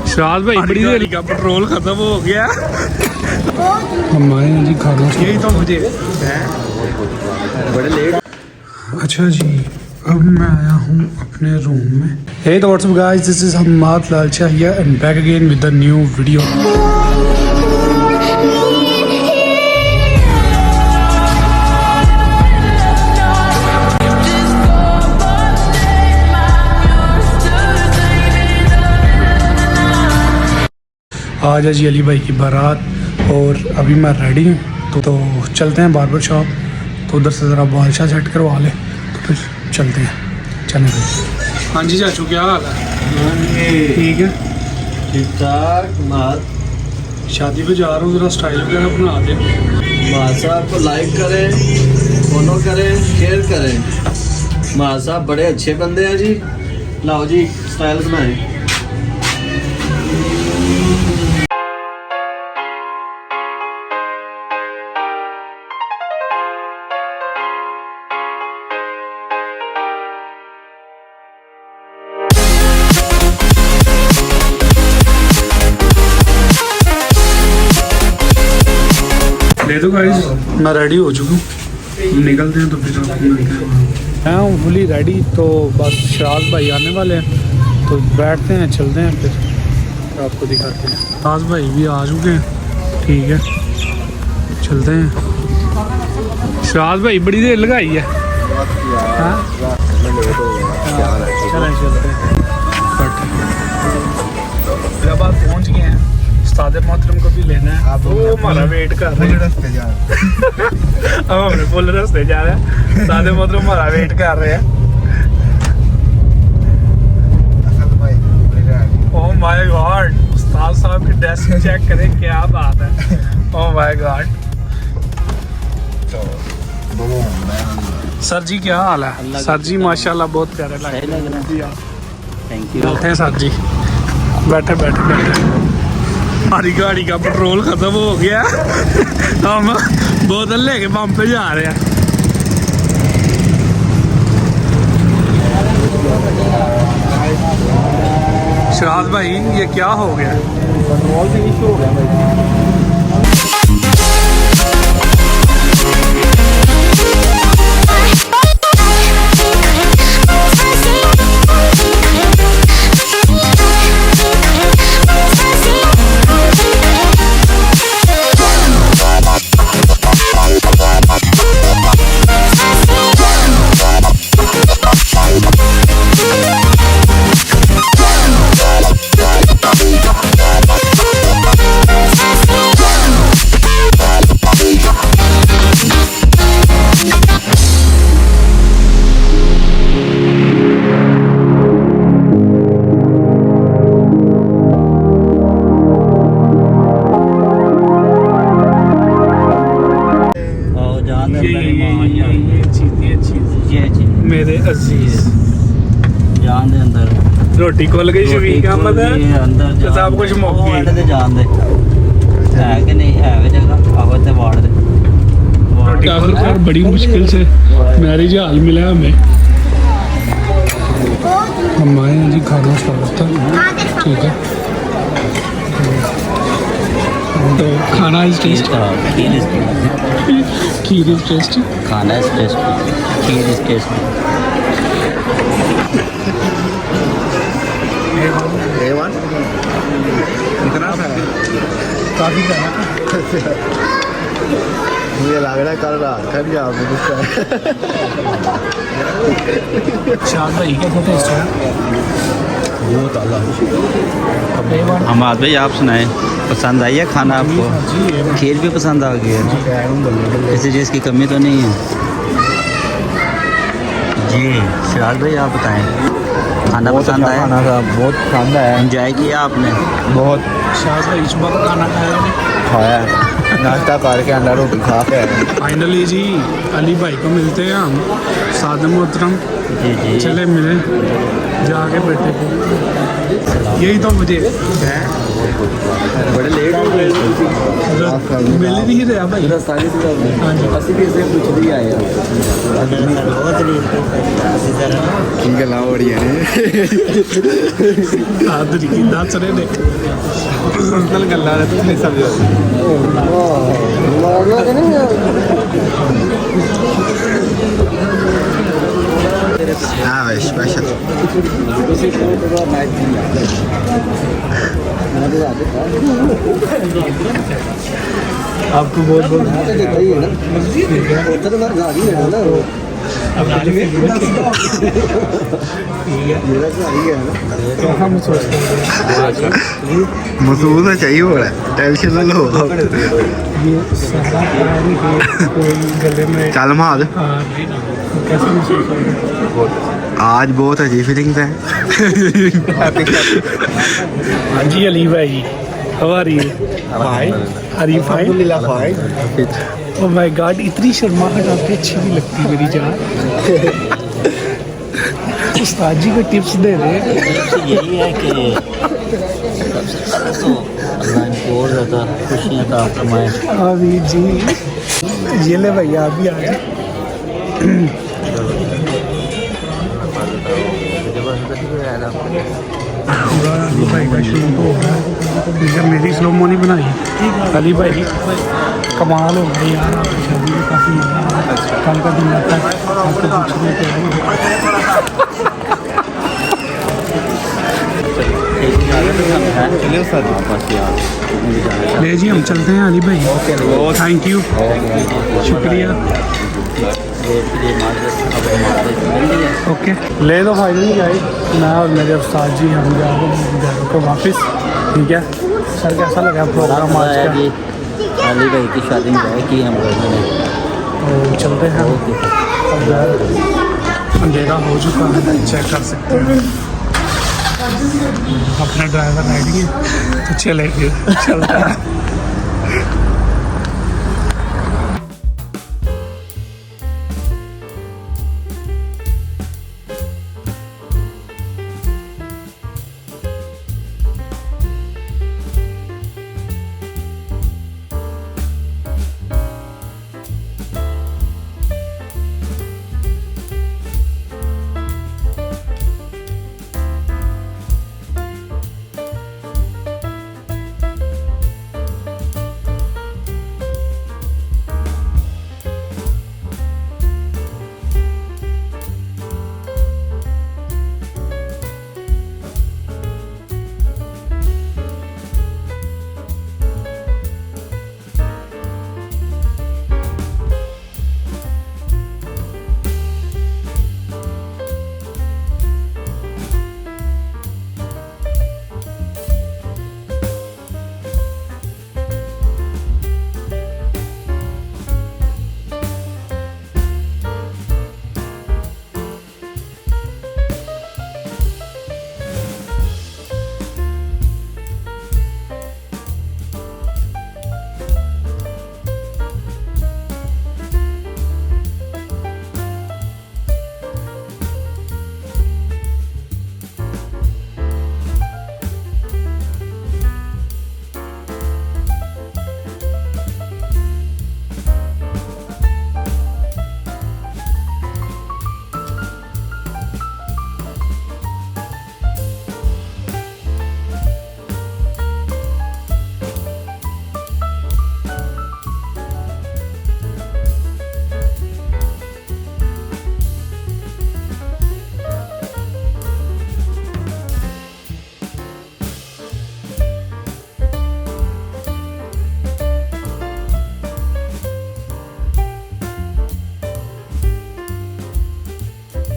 शराज भाई बड़ी देर का पेट्रोल खत्म हो गया। हम आए हैं जी खाना, यही तो मुझे बड़े लेट। अच्छा जी, अब मैं आया हूँ अपने रूम में। Hey तो what's up guys, this is Hammad Lalcha here and back again with the new video. आज है जी अली भाई की बारात और अभी मैं रेडी हूँ तो चलते हैं बार्बर शॉप। तो उधर से ज़रा बाल शाह सेट करवा ले तो फिर चलते हैं। चलें भाई। हाँ जी चाचू, क्या हाल है? ठीक है, ठीक ठाक। मात शादी पे जा रहा हूँ, ज़रा स्टाइल वगैरह बना दे। माँ साहब को लाइक करें, फॉलो करें, शेयर करें। माँ साहब बड़े अच्छे बंदे हैं जी। लाओ जी स्टाइल बनाएं। ले दो गाइस, मैं रेडी हो चुका हूँ, निकलते हैं तो फिर आपको मिलते हैं। मैं हूँ फुली रेडी, तो बस शराज भाई आने वाले हैं तो बैठते हैं, चलते हैं फिर आपको दिखाते हैं। शराज भाई भी आ चुके हैं, ठीक है चलते हैं। शराज भाई बड़ी देर लगाई है। चलें चलते हैं। इलाहाबाद पहुँच गए हैं, सादे मोहतरम को भी लेना है। आप वो हमारा वेट कर रहे हैं, रास्ते जा रहे हैं। अब हमने फुल रास्ते जा रहे हैं, सादे मोहतरम हमारा वेट कर रहे हैं। ओह माय गॉड, उस्ताद साहब की डेस्क चेक करें, क्या बात है। ओह माय गॉड। सर जी क्या हाल है? सर जी माशाल्लाह बहुत प्यारे लग रहे हैं। Thank you. बैठे हैं सर जी, बैठे बैठे बैठे। हमारी गाड़ी का पेट्रोल खत्म हो गया, हम बोतल लेके पंप पे जा रहे हैं। शराज भाई ये क्या हो गया? पेट्रोल से इशू हो गया भाई। मेरे अजीज जान दे अंदर रोटी खुल गई शफीक अहमद अंदर तो सब कुछ मुक गया। जान दे है कि नहीं है जगह आवाज से वाड़ दे। रोटी आखिरकार बड़ी मुश्किल से मैरिज हाल मिला हमें। हम आए हैं जी खाना स्टार्ट था, ठीक है तो खाना इज टेस्ट, खीर इज टेस्टी, खाना इज टेस्टी, खीर इज टेस्टी। इतना काफी मुझे लग रहा है कल रात का भी आपने शाद भाई कैसा टेस्ट है? बहुत आला। हमाद भाई आप सुनाए, पसंद आई है खाना आपको? खीर भी पसंद आ गई है, किसी चीज़ की कमी तो नहीं है जी? शराज भाई आप बताएं, खाना पसंद आया? खाना का बहुत पसंद आया, एंजॉय किया आपने? बहुत। शाद भाई सुबह का खाना खाया, नाश्ता करके अंडा रोटी खा के। फाइनली जी अली भाई को मिलते हैं हम, सादे मोहतरम जी जी चले मिले जाके बेटे को। यही तो मुझे है, बड़े लेट हो गए मिल ही नहीं रहा भाई। सारी ਅਸੀਂ ਵੀ ਇਸੇ ਪੁੱਛਦੇ ਹੀ ਆਏ ਆ ਕੀ ਗੱਲਾਂ ਹੋ ਰਹੀਆਂ ਨੇ ਆਦਰ ਕੀ ਦੱਸ ਰਹੇ ਨੇ ਪਰਸਨਲ ਗੱਲਾਂ ਨੇ ਤੁਸੀਂ ਨਹੀਂ ਸਮਝੋ हाँ भाई स्पेशल आपको बहुत बहुत महसूस है चाहिए हो रहा है टेंशन ना लो ये सारा प्यार ही है कोई गले में चल मार कैसे महसूस हो रहा आज बहुत अजीब फीलिंग्स है हाँ जी अली भाई how are you fine are you fine oh my god इतनी शर्माहट आपकी अच्छी नहीं लगती मेरी जान उस्ताद जी को टिप्स दे रहे यही है कि सबसे पहले तो अल्लाह इनको और ज़्यादा खुशियाँ अता फरमाए। आमीन जी। ये ले भैया आप भी आ जाए पूरा अली भाई का शुरू तो हो रहा है जब मेरी स्लोमो नहीं बनाई अली भाई कमाल हो गई यार आपकी शादी में काफ़ी कल का दिन आता है आपको पूछने के ले जी हम चलते हैं अली भाई थैंक यू शुक्रिया ओके ले दो फाइनली गाइस मैं और मेरे उस्ताद जी हम जा रहे हैं घर को वापस ठीक है सर कैसा लगा प्रोग्राम आज का अली भाई की शादी में गए कि हम लोगों ने तो चलते हैं अब यार अंधेरा हो चुका है चेक कर सकते हैं अपना ड्राइवर रेडी है तो चले फिर चलता है